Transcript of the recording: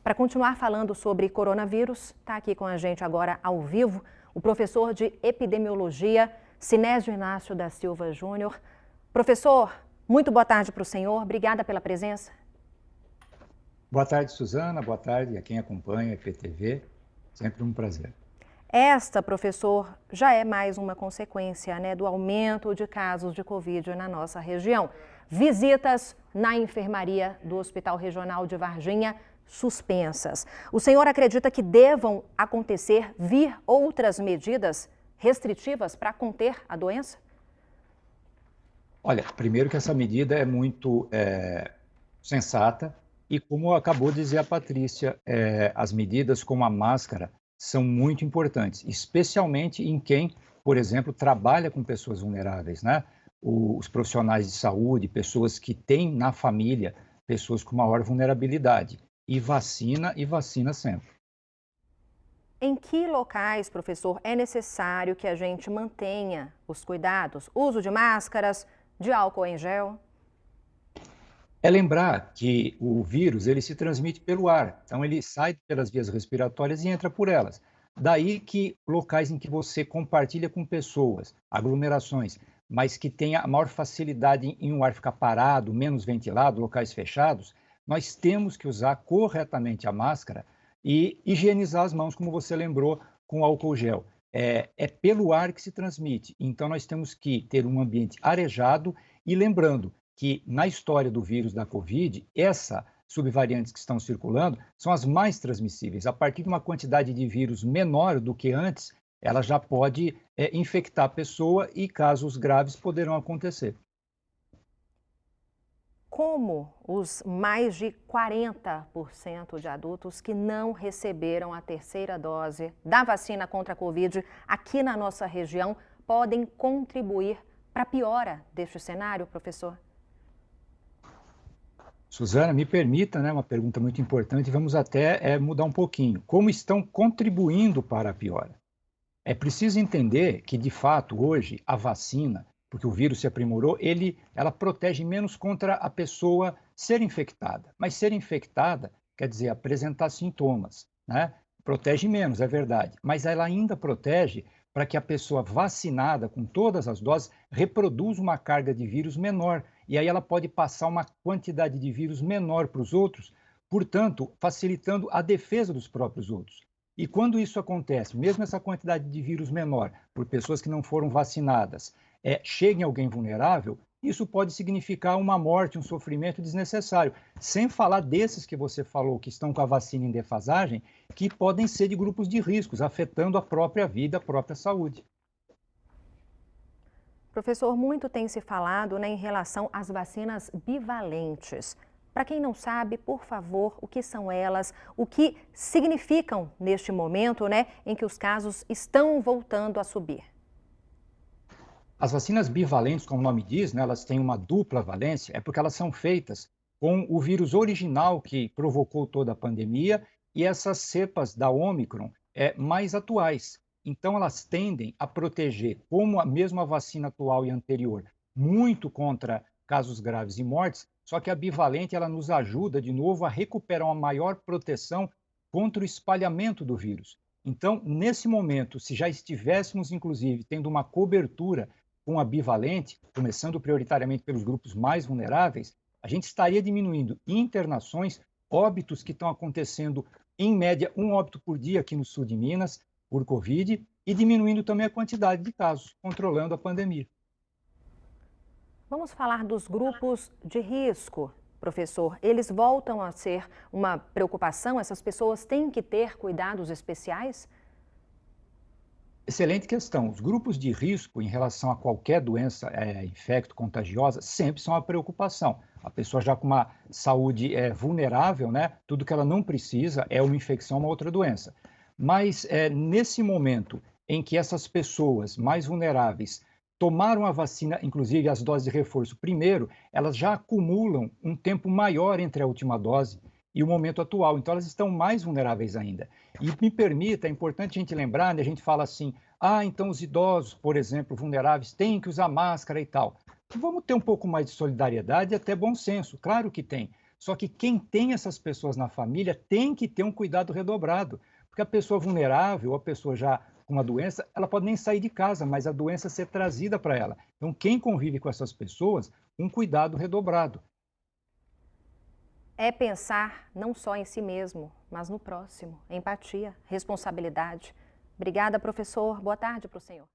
Para continuar falando sobre coronavírus, está aqui com a gente agora ao vivo o professor de epidemiologia, Sinésio Inácio da Silva Júnior. Professor, muito boa tarde para o senhor, obrigada pela presença. Boa tarde, Suzana, boa tarde a quem acompanha a EPTV, sempre um prazer. Esta, professor, já é mais uma consequência, do aumento de casos de Covid na nossa região. Visitas na enfermaria do Hospital Regional de Varginha suspensas. O senhor acredita que devam vir outras medidas restritivas para conter a doença? Olha, primeiro que essa medida é muito sensata e, como acabou de dizer a Patrícia, as medidas como a máscara são muito importantes, especialmente em quem, por exemplo, trabalha com pessoas vulneráveis, né? Os profissionais de saúde, pessoas que têm na família pessoas com maior vulnerabilidade. E vacina sempre. Em que locais, professor, é necessário que a gente mantenha os cuidados? Uso de máscaras, de álcool em gel? É lembrar que o vírus ele se transmite pelo ar, então ele sai pelas vias respiratórias e entra por elas. Daí que locais em que você compartilha com pessoas, aglomerações, mas que tenha a maior facilidade em um ar ficar parado, menos ventilado, locais fechados, nós temos que usar corretamente a máscara e higienizar as mãos, como você lembrou, com álcool gel. É pelo ar que se transmite, então nós temos que ter um ambiente arejado e lembrando que na história do vírus da Covid, essas subvariantes que estão circulando são as mais transmissíveis. A partir de uma quantidade de vírus menor do que antes, ela já pode infectar a pessoa e casos graves poderão acontecer. Como os mais de 40% de adultos que não receberam a terceira dose da vacina contra a Covid aqui na nossa região podem contribuir para a piora deste cenário, professor? Suzana, me permita, uma pergunta muito importante, vamos até mudar um pouquinho. Como estão contribuindo para a piora? É preciso entender que, de fato, hoje, a vacina, porque o vírus se aprimorou, ela protege menos contra a pessoa ser infectada. Mas ser infectada quer dizer apresentar sintomas, né? Protege menos, é verdade. Mas ela ainda protege para que a pessoa vacinada com todas as doses reproduza uma carga de vírus menor. E aí ela pode passar uma quantidade de vírus menor para os outros, portanto, facilitando a defesa dos próprios outros. E quando isso acontece, mesmo essa quantidade de vírus menor, por pessoas que não foram vacinadas, chega em alguém vulnerável, isso pode significar uma morte, um sofrimento desnecessário. Sem falar desses que você falou, que estão com a vacina em defasagem, que podem ser de grupos de riscos, afetando a própria vida, a própria saúde. Professor, muito tem se falado em relação às vacinas bivalentes. Para quem não sabe, por favor, o que são elas, o que significam neste momento, em que os casos estão voltando a subir? As vacinas bivalentes, como o nome diz, elas têm uma dupla valência, é porque elas são feitas com o vírus original que provocou toda a pandemia e essas cepas da Omicron mais atuais. Então, elas tendem a proteger, como a mesma vacina atual e anterior, muito contra casos graves e mortes, só que a bivalente ela nos ajuda, de novo, a recuperar uma maior proteção contra o espalhamento do vírus. Então, nesse momento, se já estivéssemos, inclusive, tendo uma cobertura com a bivalente, começando prioritariamente pelos grupos mais vulneráveis, a gente estaria diminuindo internações, óbitos que estão acontecendo, em média, um óbito por dia aqui no sul de Minas, por Covid, e diminuindo também a quantidade de casos, controlando a pandemia. Vamos falar dos grupos de risco, professor. Eles voltam a ser uma preocupação? Essas pessoas têm que ter cuidados especiais? Excelente questão. Os grupos de risco em relação a qualquer doença infecto-contagiosa sempre são uma preocupação. A pessoa já com uma saúde vulnerável, tudo que ela não precisa é uma infecção, uma outra doença. Mas nesse momento em que essas pessoas mais vulneráveis tomaram a vacina, inclusive as doses de reforço primeiro, elas já acumulam um tempo maior entre a última dose e o momento atual. Então, elas estão mais vulneráveis ainda. E me permita, é importante a gente lembrar, a gente fala assim, então os idosos, por exemplo, vulneráveis, têm que usar máscara e tal. Vamos ter um pouco mais de solidariedade e até bom senso, claro que tem. Só que quem tem essas pessoas na família tem que ter um cuidado redobrado, porque a pessoa vulnerável, a pessoa já com uma doença, ela pode nem sair de casa, mas a doença ser trazida para ela. Então, quem convive com essas pessoas, um cuidado redobrado. É pensar não só em si mesmo, mas no próximo. Empatia, responsabilidade. Obrigada, professor. Boa tarde para o senhor.